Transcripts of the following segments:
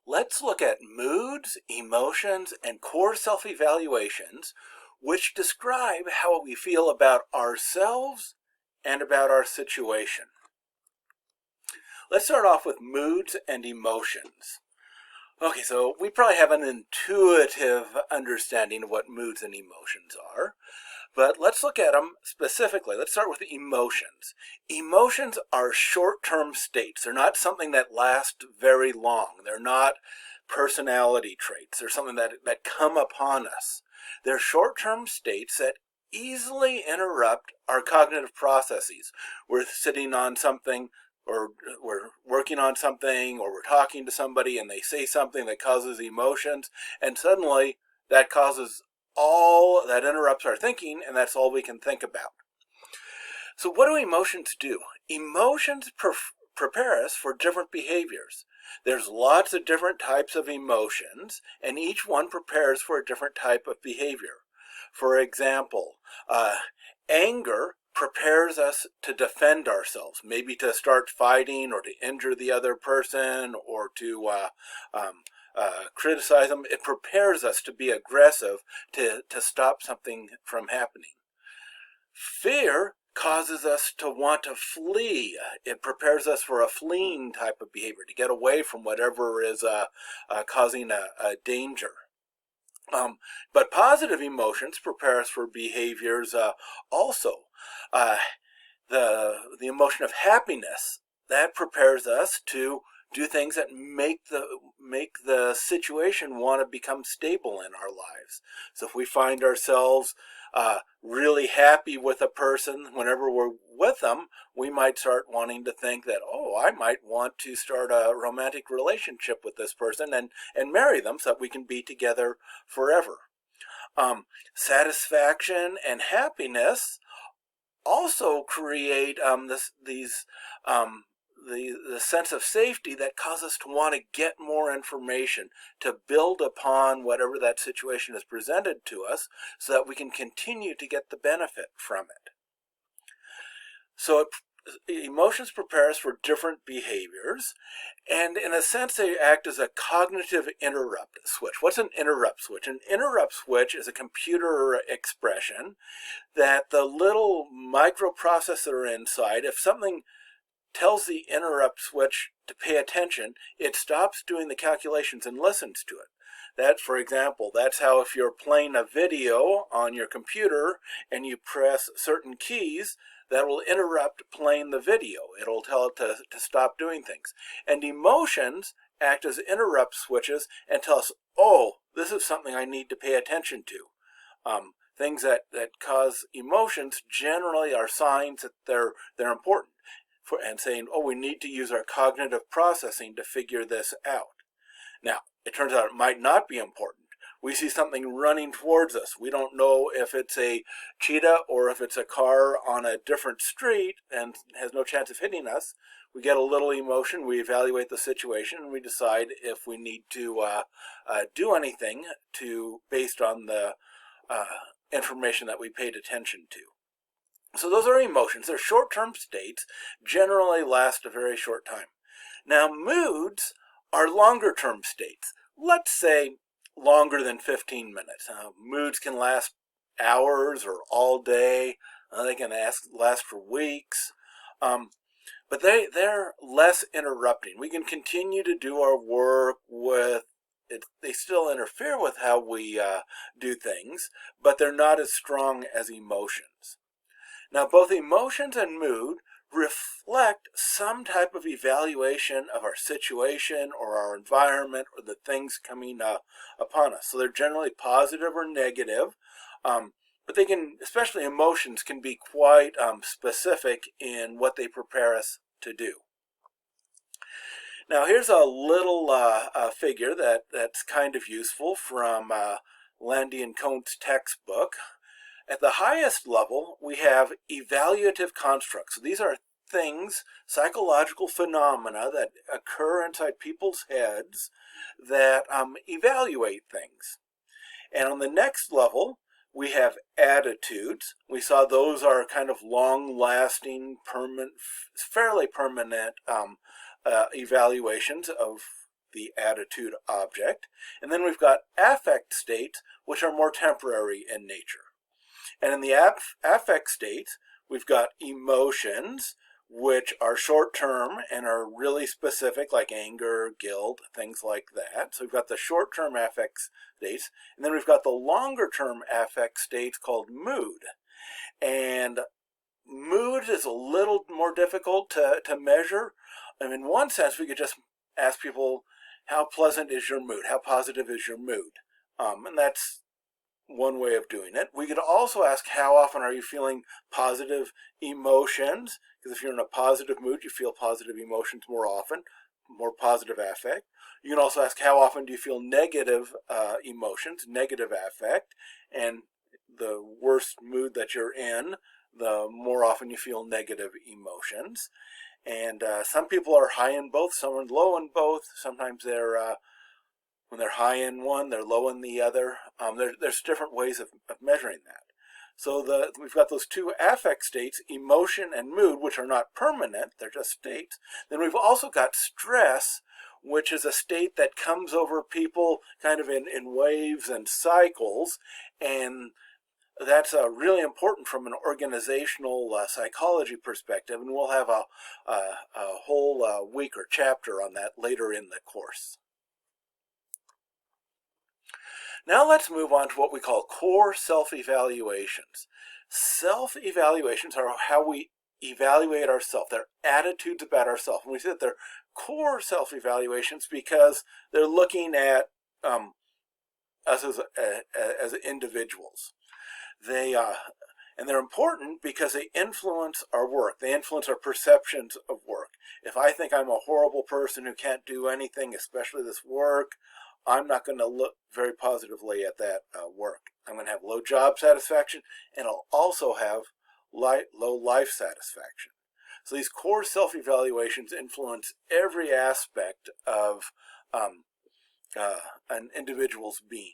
let's look at moods, emotions, and core self-evaluations, which describe how we feel about ourselves and about our situation. Let's start off with moods and emotions. Okay, so we probably have an intuitive understanding of what moods and emotions are, but let's look at them specifically. Let's start with emotions. Emotions are short-term states. They're not something that lasts very long. They're not personality traits. They're something that come upon us. They're short-term states that easily interrupt our cognitive processes. We're sitting on something, or we're working on something, or we're talking to somebody and they say something that causes emotions, and suddenly that interrupts our thinking, and that's all we can think about. So what do emotions do? Emotions prepare us for different behaviors. There's lots of different types of emotions, and each one prepares for a different type of behavior. For example, anger prepares us to defend ourselves, maybe to start fighting or to injure the other person or to criticize them. It prepares us to be aggressive, to stop something from happening. Fear causes us to want to flee. It prepares us for a fleeing type of behavior, to get away from whatever is causing a danger. But positive emotions prepare us for behaviors also. The emotion of happiness, that prepares us to do things that make the situation want to become stable in our lives. So if we find ourselves really happy with a person, whenever we're with them, we might start wanting to think that, oh, I might want to start a romantic relationship with this person and marry them so that we can be together forever. Satisfaction and happiness also create the sense of safety that causes us to want to get more information, to build upon whatever that situation is presented to us so that we can continue to get the benefit from it. So emotions prepare us for different behaviors, and in a sense they act as a cognitive interrupt switch. What's an interrupt switch? An interrupt switch is a computer expression that the little microprocessor inside, if something tells the interrupt switch to pay attention, it stops doing the calculations and listens to it. That, for example, that's how if you're playing a video on your computer and you press certain keys, that will interrupt playing the video. It'll tell it to stop doing things. And emotions act as interrupt switches and tell us, oh, this is something I need to pay attention to. Things that cause emotions generally are signs that they're important. And saying, oh, we need to use our cognitive processing to figure this out. Now, it turns out it might not be important. We see something running towards us. We don't know if it's a cheetah or if it's a car on a different street and has no chance of hitting us. We get a little emotion, we evaluate the situation, and we decide if we need to do anything based on the information that we paid attention to. So those are emotions. They're short-term states, generally last a very short time. Now, moods are longer-term states. Let's say longer than 15 minutes. Moods can last hours or all day. They can last for weeks. But they're less interrupting. We can continue to do our work with it. They still interfere with how we do things, but they're not as strong as emotions. Now, both emotions and mood reflect some type of evaluation of our situation or our environment or the things coming upon us. So they're generally positive or negative, but they can, especially emotions, can be quite specific in what they prepare us to do. Now, here's a little figure that's kind of useful from Landy and Cohn's textbook. At the highest level, we have evaluative constructs. So these are things, psychological phenomena that occur inside people's heads that evaluate things. And on the next level, we have attitudes. We saw those are kind of long-lasting, fairly permanent evaluations of the attitude object. And then we've got affect states, which are more temporary in nature. And in the affect states, we've got emotions, which are short-term and are really specific, like anger, guilt, things like that. So we've got the short-term affect states, and then we've got the longer-term affect states called mood. And mood is a little more difficult to measure. And in one sense, we could just ask people, how pleasant is your mood? How positive is your mood? And that's one way of doing it. We could also ask, how often are you feeling positive emotions? Because if you're in a positive mood, you feel positive emotions more often, more positive affect. You can also ask, how often do you feel negative emotions, negative affect? And the worse mood that you're in, the more often you feel negative emotions. And some people are high in both, some are low in both. Sometimes they're when they're high in one, they're low in the other. There's different ways of measuring that. So we've got those two affect states, emotion and mood, which are not permanent, they're just states. Then we've also got stress, which is a state that comes over people kind of in waves and cycles. And that's really important from an organizational psychology perspective. And we'll have a whole week or chapter on that later in the course. Now let's move on to what we call core self-evaluations. Self-evaluations are how we evaluate ourselves. They're attitudes about ourselves. And we say that they're core self-evaluations because they're looking at us as individuals. And they're important because they influence our work. They influence our perceptions of work. If I think I'm a horrible person who can't do anything, especially this work, I'm not going to look very positively at that work. I'm going to have low job satisfaction, and I'll also have low life satisfaction. So these core self-evaluations influence every aspect of an individual's being.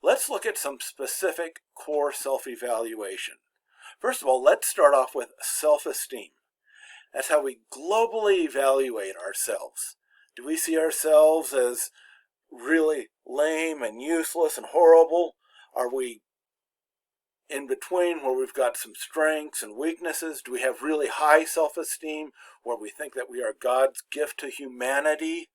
Let's look at some specific core self-evaluation. First of all, let's start off with self-esteem. That's how we globally evaluate ourselves. Do we see ourselves as really lame and useless and horrible? Are we in between where we've got some strengths and weaknesses? Do we have really high self-esteem where we think that we are God's gift to humanity?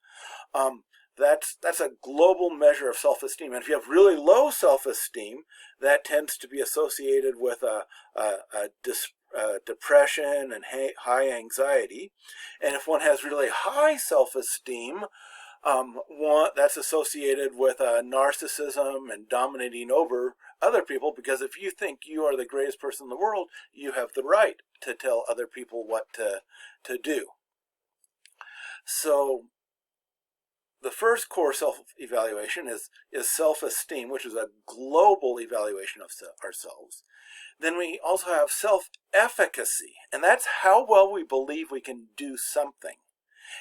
That's a global measure of self-esteem. And if you have really low self-esteem, that tends to be associated with depression and high anxiety. And if one has really high self-esteem, that's associated with narcissism and dominating over other people, because if you think you are the greatest person in the world, you have the right to tell other people what to do. So the first core self-evaluation is self-esteem, which is a global evaluation of ourselves. Then we also have self-efficacy, and that's how well we believe we can do something.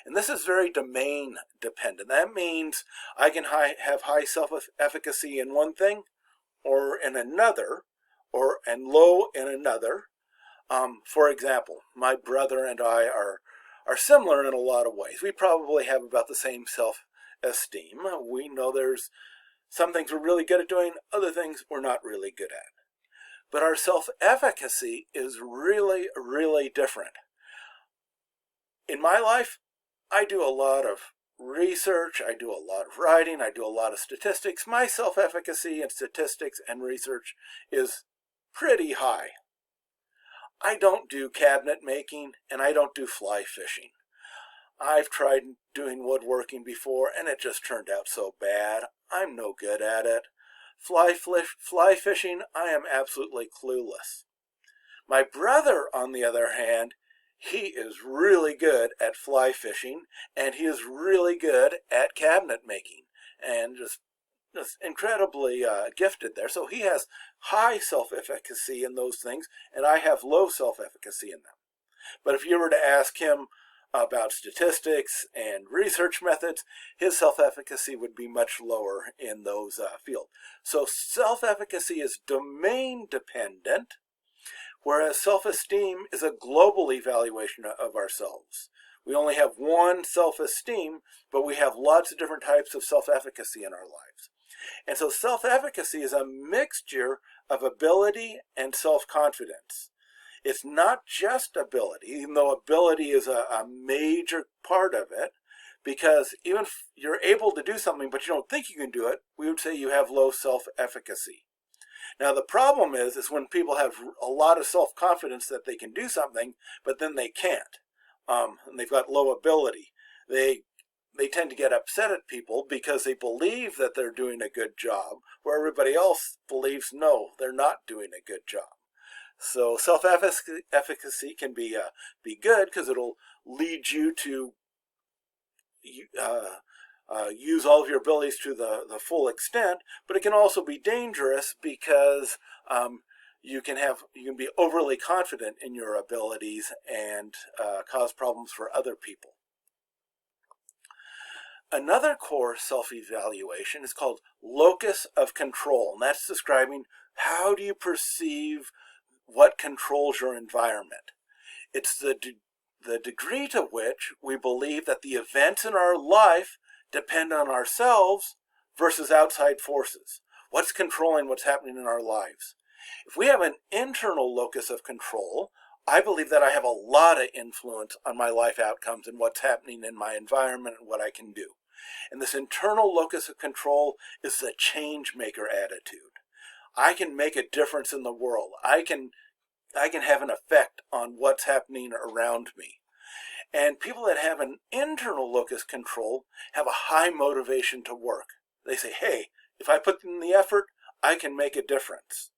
And this is very domain dependent. That means I can have high self-efficacy in one thing or in another, and low in another. For example, my brother and I are similar in a lot of ways. We probably have about the same self-esteem. We know there's some things we're really good at doing, other things we're not really good at. But our self-efficacy is really, really different. In my life, I do a lot of research, I do a lot of writing, I do a lot of statistics. My self-efficacy in statistics and research is pretty high. I don't do cabinet making, and I don't do fly fishing. I've tried doing woodworking before, and it just turned out so bad. I'm no good at it. Fly fishing, I am absolutely clueless. My brother, on the other hand, he is really good at fly fishing, and he is really good at cabinet making, and just incredibly gifted there. So he has high self-efficacy in those things, and I have low self-efficacy in them. But if you were to ask him about statistics and research methods, his self-efficacy would be much lower in those fields. So self-efficacy is domain dependent, whereas self-esteem is a global evaluation of ourselves. We only have one self-esteem, but we have lots of different types of self-efficacy in our lives. And so self-efficacy is a mixture of ability and self-confidence. It's not just ability, even though ability is a major part of it, because even if you're able to do something but you don't think you can do it, we would say you have low self-efficacy. Now the problem is when people have a lot of self-confidence that they can do something, but then they can't, and they've got low ability. They tend to get upset at people because they believe that they're doing a good job, where everybody else believes, no, they're not doing a good job. So self-efficacy can be good because it'll lead you to use all of your abilities to the full extent, but it can also be dangerous because you can be overly confident in your abilities and cause problems for other people. Another core self-evaluation is called locus of control, and that's describing how do you perceive what controls your environment. It's the degree to which we believe that the events in our life depend on ourselves versus outside forces. What's controlling what's happening in our lives? If we have an internal locus of control, I believe that I have a lot of influence on my life outcomes and what's happening in my environment and what I can do. And this internal locus of control is the change maker attitude. I can make a difference in the world. I can have an effect on what's happening around me. And people that have an internal locus control have a high motivation to work. They say, hey, if I put in the effort, I can make a difference.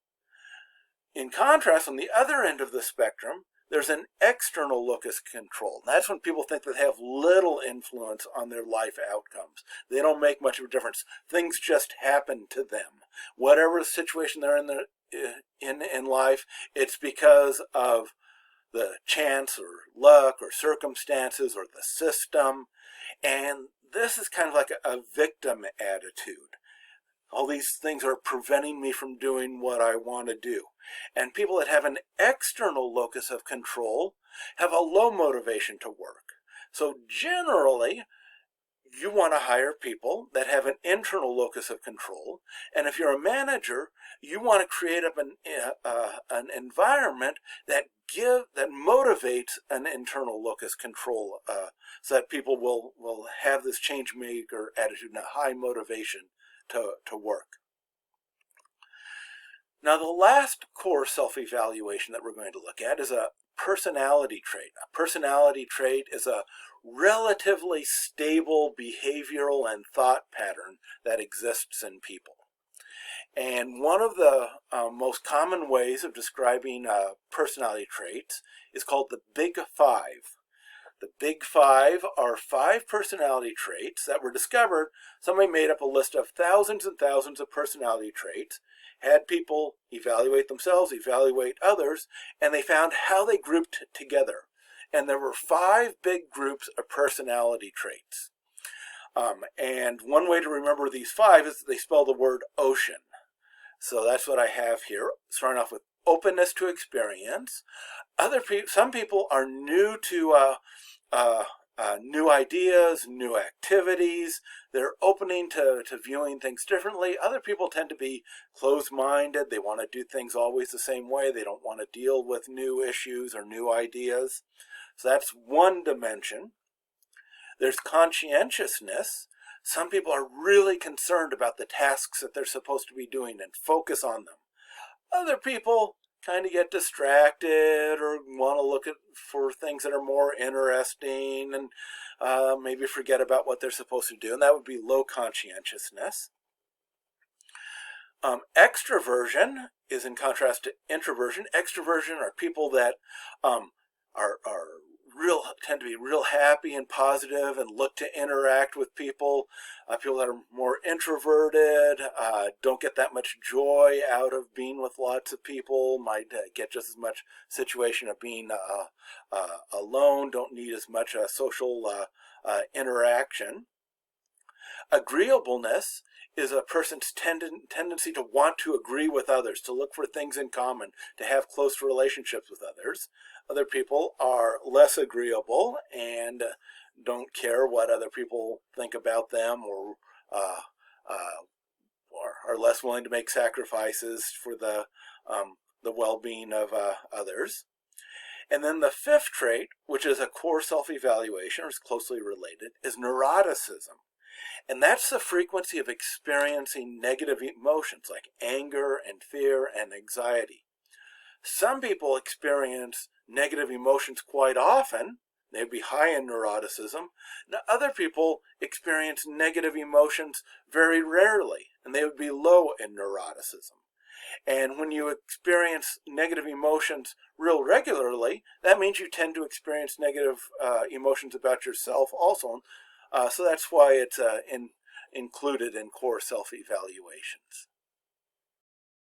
In contrast, on the other end of the spectrum, there's an external locus control. That's when people think that they have little influence on their life outcomes. They don't make much of a difference. Things just happen to them. Whatever situation they're in life, it's because of the chance or luck or circumstances or the system. And this is kind of like a victim attitude. All these things are preventing me from doing what I want to do. And people that have an external locus of control have a low motivation to work. So generally, you want to hire people that have an internal locus of control. And if you're a manager, you want to create up an environment that motivates an internal locus control, so that people will have this change maker attitude and a high motivation to work. Now, the last core self-evaluation that we're going to look at is a personality trait. A personality trait is a relatively stable behavioral and thought pattern that exists in people. And one of the most common ways of describing personality traits is called the Big Five. The Big Five are 5 personality traits that were discovered. Somebody made up a list of thousands and thousands of personality traits, had people evaluate themselves, evaluate others, and they found how they grouped together. And there were 5 big groups of personality traits. And one way to remember these 5 is they spell the word ocean. So that's what I have here, starting off with openness to experience. Some people are new to new ideas, new activities. They're opening to viewing things differently. Other people tend to be closed-minded. They want to do things always the same way. They don't want to deal with new issues or new ideas. So that's one dimension. There's conscientiousness. Some people are really concerned about the tasks that they're supposed to be doing and focus on them. Other people kind of get distracted or want to look for things that are more interesting and maybe forget about what they're supposed to do, and that would be low conscientiousness. Extroversion is in contrast to introversion. Extroversion are people that tend to be real happy and positive and look to interact with people. People that are more introverted don't get that much joy out of being with lots of people, might get just as much situation of being alone, don't need as much social interaction. Agreeableness is a person's tendency to want to agree with others, to look for things in common, to have close relationships with others. Other people are less agreeable and don't care what other people think about them, or are less willing to make sacrifices for the well-being of others. And then the fifth trait, which is a core self-evaluation, or is closely related, is neuroticism. And that's the frequency of experiencing negative emotions like anger and fear and anxiety. Some people experience negative emotions quite often. They'd be high in neuroticism. Now, other people experience negative emotions very rarely, and they would be low in neuroticism. And when you experience negative emotions real regularly, that means you tend to experience negative emotions about yourself also. So that's why it's included in core self-evaluations.